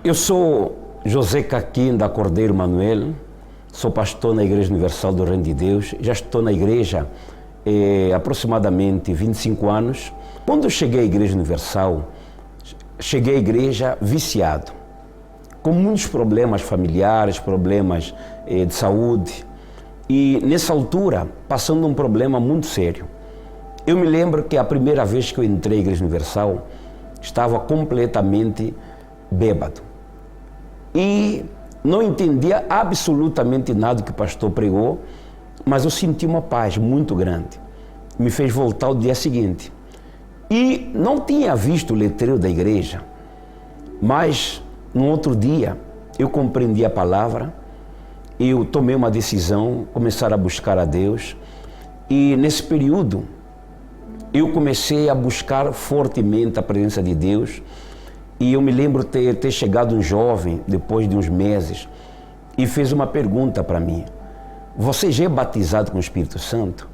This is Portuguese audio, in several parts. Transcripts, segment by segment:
Eu sou José Caquim da Cordeiro Manuel, sou pastor na Igreja Universal do Reino de Deus, já estou na igreja aproximadamente 25 anos. Quando eu cheguei à Igreja Universal, cheguei à igreja viciado, com muitos problemas familiares, problemas de saúde, e nessa altura, passando um problema muito sério. Eu me lembro que a primeira vez que eu entrei à Igreja Universal, estava completamente bêbado e não entendia absolutamente nada do que o pastor pregou, mas eu senti uma paz muito grande. Me fez voltar o dia seguinte. E não tinha visto o letreiro da igreja, mas no outro dia eu compreendi a palavra, eu tomei uma decisão, começar a buscar a Deus, e nesse período eu comecei a buscar fortemente a presença de Deus. E eu me lembro ter chegado um jovem, depois de uns meses, e fez uma pergunta para mim: você já é batizado com o Espírito Santo?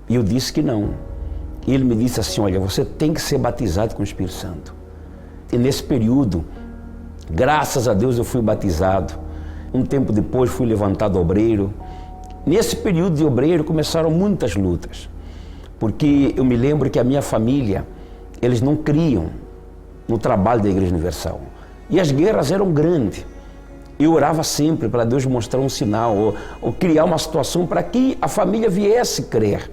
E eu disse que não. E ele me disse assim: olha, você tem que ser batizado com o Espírito Santo. E nesse período, graças a Deus, eu fui batizado. Um tempo depois fui levantado obreiro. Nesse período de obreiro começaram muitas lutas, porque eu me lembro que a minha família, eles não criam no trabalho da Igreja Universal. E as guerras eram grandes. Eu orava sempre para Deus mostrar um sinal, ou criar uma situação para que a família viesse crer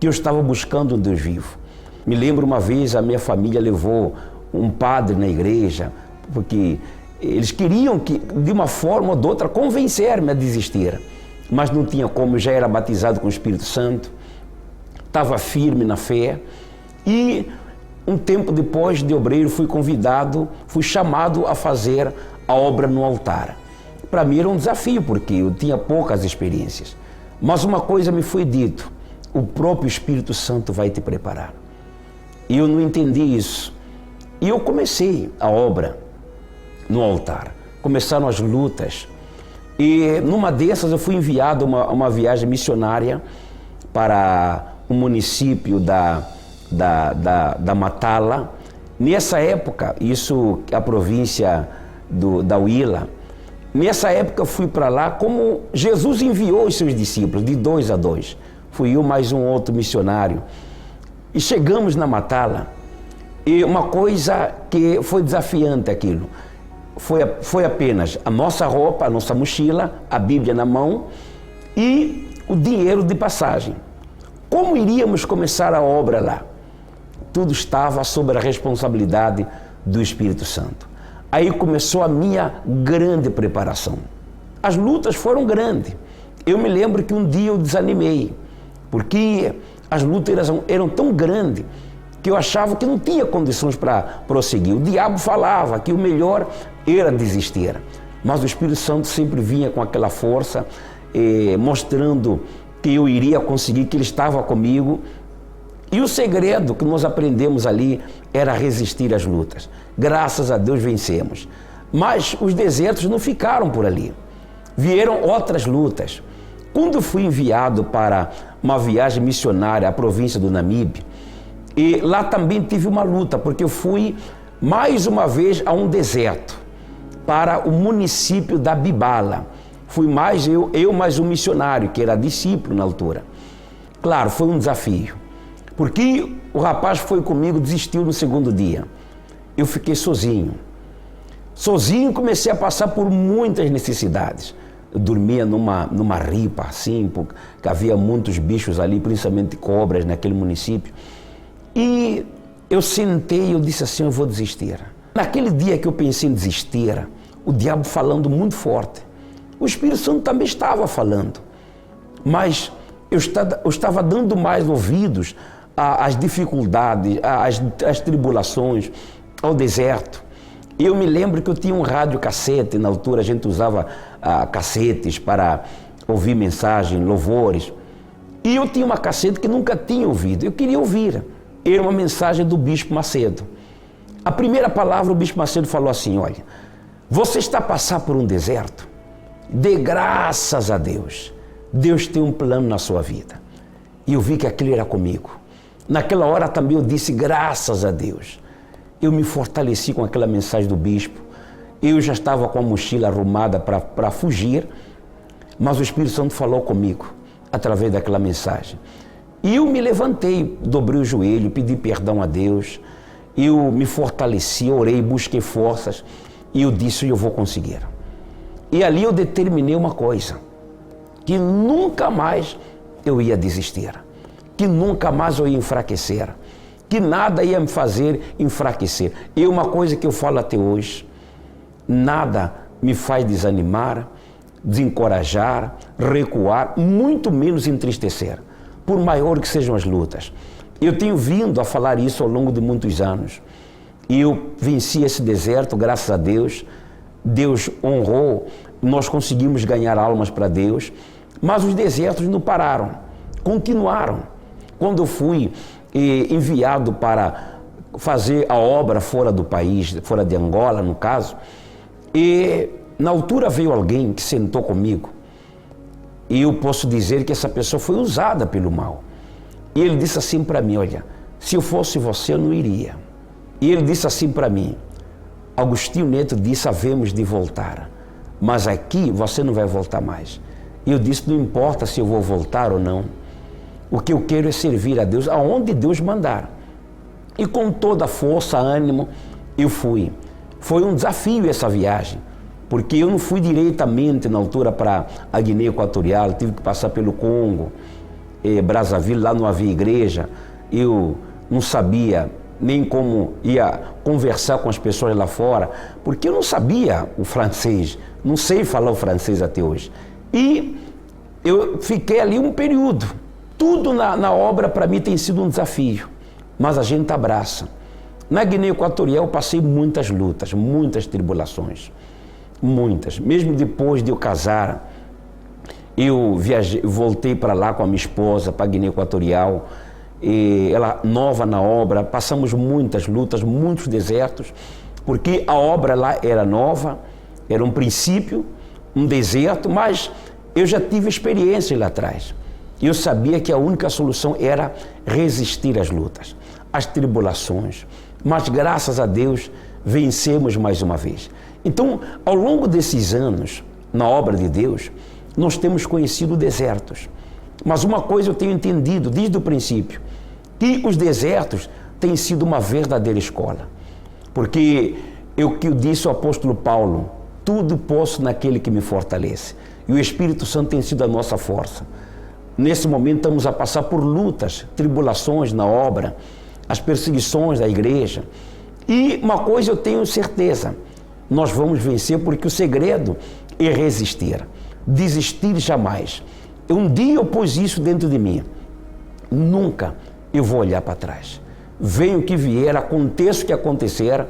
que eu estava buscando um Deus vivo. Me lembro uma vez a minha família levou um padre na igreja, porque eles queriam que, de uma forma ou de outra, convencer-me a desistir. Mas não tinha como, eu já era batizado com o Espírito Santo, estava firme na fé. E um tempo depois de obreiro fui convidado, fui chamado a fazer a obra no altar. Para mim era um desafio, porque eu tinha poucas experiências. Mas uma coisa me foi dito: o próprio Espírito Santo vai te preparar. E eu não entendi isso. E eu comecei a obra no altar. Começaram as lutas. E numa dessas eu fui enviado a uma viagem missionária para um município da Matala. Nessa época, isso a província da Huila, nessa época eu fui para lá como Jesus enviou os seus discípulos, de 2 a 2. Fui eu mais um outro missionário. E chegamos na Matala, e uma coisa que foi desafiante aquilo, foi apenas a nossa roupa, a nossa mochila, a Bíblia na mão e o dinheiro de passagem. Como iríamos começar a obra lá? Tudo estava sob a responsabilidade do Espírito Santo. Aí começou a minha grande preparação. As lutas foram grandes. Eu me lembro que um dia eu desanimei, porque as lutas eram tão grandes que eu achava que não tinha condições para prosseguir. O diabo falava que o melhor era desistir, mas o Espírito Santo sempre vinha com aquela força, mostrando que eu iria conseguir, que Ele estava comigo. E o segredo que nós aprendemos ali era resistir às lutas. Graças a Deus vencemos. Mas os desertos não ficaram por ali. Vieram outras lutas. Quando eu fui enviado para uma viagem missionária à província do Namibe, e lá também tive uma luta, porque eu fui mais uma vez a um deserto, para o município da Bibala. Fui mais eu mais um missionário, que era discípulo na altura. Claro, foi um desafio, porque o rapaz foi comigo, desistiu no segundo dia. Eu fiquei sozinho. Sozinho comecei a passar por muitas necessidades. Eu dormia numa ripa, assim, porque havia muitos bichos ali, principalmente cobras naquele município. E eu sentei e eu disse assim: eu vou desistir. Naquele dia que eu pensei em desistir, o diabo falando muito forte. O Espírito Santo também estava falando, mas eu estava dando mais ouvidos às dificuldades, às tribulações, ao deserto. Eu me lembro que eu tinha um rádio cassete, na altura a gente usava cassetes para ouvir mensagem, louvores. E eu tinha uma cassete que nunca tinha ouvido, eu queria ouvir. Era uma mensagem do Bispo Macedo. A primeira palavra, o Bispo Macedo falou assim: olha, você está a passar por um deserto? Dê graças a Deus. Deus tem um plano na sua vida. E eu vi que aquilo era comigo. Naquela hora também eu disse graças a Deus. Eu me fortaleci com aquela mensagem do bispo. Eu já estava com a mochila arrumada para fugir, mas o Espírito Santo falou comigo através daquela mensagem. E eu me levantei, dobrei o joelho, pedi perdão a Deus, eu me fortaleci, orei, busquei forças e eu disse: eu vou conseguir. E ali eu determinei uma coisa, que nunca mais eu ia desistir, que nunca mais eu ia enfraquecer, que nada ia me fazer enfraquecer. E uma coisa que eu falo até hoje: nada me faz desanimar, desencorajar, recuar, muito menos entristecer, por maior que sejam as lutas. Eu tenho vindo a falar isso ao longo de muitos anos. E eu venci esse deserto, graças a Deus. Deus honrou, nós conseguimos ganhar almas para Deus, mas os desertos não pararam, continuaram. Quando eu fui enviado para fazer a obra fora do país, fora de Angola, no caso, e na altura veio alguém que sentou comigo, e eu posso dizer que essa pessoa foi usada pelo mal. E ele disse assim para mim: olha, se eu fosse você, eu não iria. E ele disse assim para mim: Agostinho Neto disse, havemos de voltar, mas aqui você não vai voltar mais. E eu disse: não importa se eu vou voltar ou não, o que eu quero é servir a Deus aonde Deus mandar. E com toda a força, ânimo, eu fui. Foi um desafio essa viagem, porque eu não fui diretamente na altura para a Guiné Equatorial, tive que passar pelo Congo, Brazzaville, lá não havia igreja, eu não sabia nem como ia conversar com as pessoas lá fora, porque eu não sabia o francês, não sei falar o francês até hoje. E eu fiquei ali um período. Tudo na obra para mim tem sido um desafio, mas a gente abraça. Na Guiné Equatorial eu passei muitas lutas, muitas tribulações, muitas. Mesmo depois de eu casar, eu voltei para lá com a minha esposa, para a Guiné Equatorial, e ela nova na obra, passamos muitas lutas, muitos desertos, porque a obra lá era nova, era um princípio, um deserto, mas eu já tive experiência lá atrás. Eu sabia que a única solução era resistir às lutas, às tribulações, mas graças a Deus vencemos mais uma vez. Então, ao longo desses anos, na obra de Deus, nós temos conhecido desertos, mas uma coisa eu tenho entendido desde o princípio, que os desertos têm sido uma verdadeira escola, porque o que eu disse ao apóstolo Paulo: tudo posso naquele que me fortalece, e o Espírito Santo tem sido a nossa força. Nesse momento estamos a passar por lutas, tribulações na obra, as perseguições da igreja, e uma coisa eu tenho certeza: nós vamos vencer, porque o segredo é resistir, desistir jamais. Um dia eu pus isso dentro de mim: nunca eu vou olhar para trás. Venha o que vier, aconteça o que acontecer,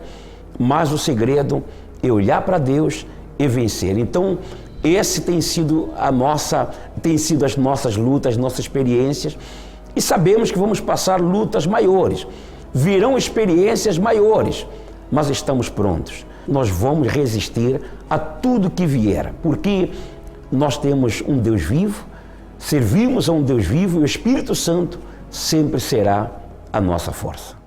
mas o segredo é olhar para Deus e vencer. Então, esse tem sido as nossas lutas, nossas experiências, e sabemos que vamos passar lutas maiores, virão experiências maiores, mas estamos prontos. Nós vamos resistir a tudo que vier, porque nós temos um Deus vivo, servimos a um Deus vivo, e o Espírito Santo sempre será a nossa força.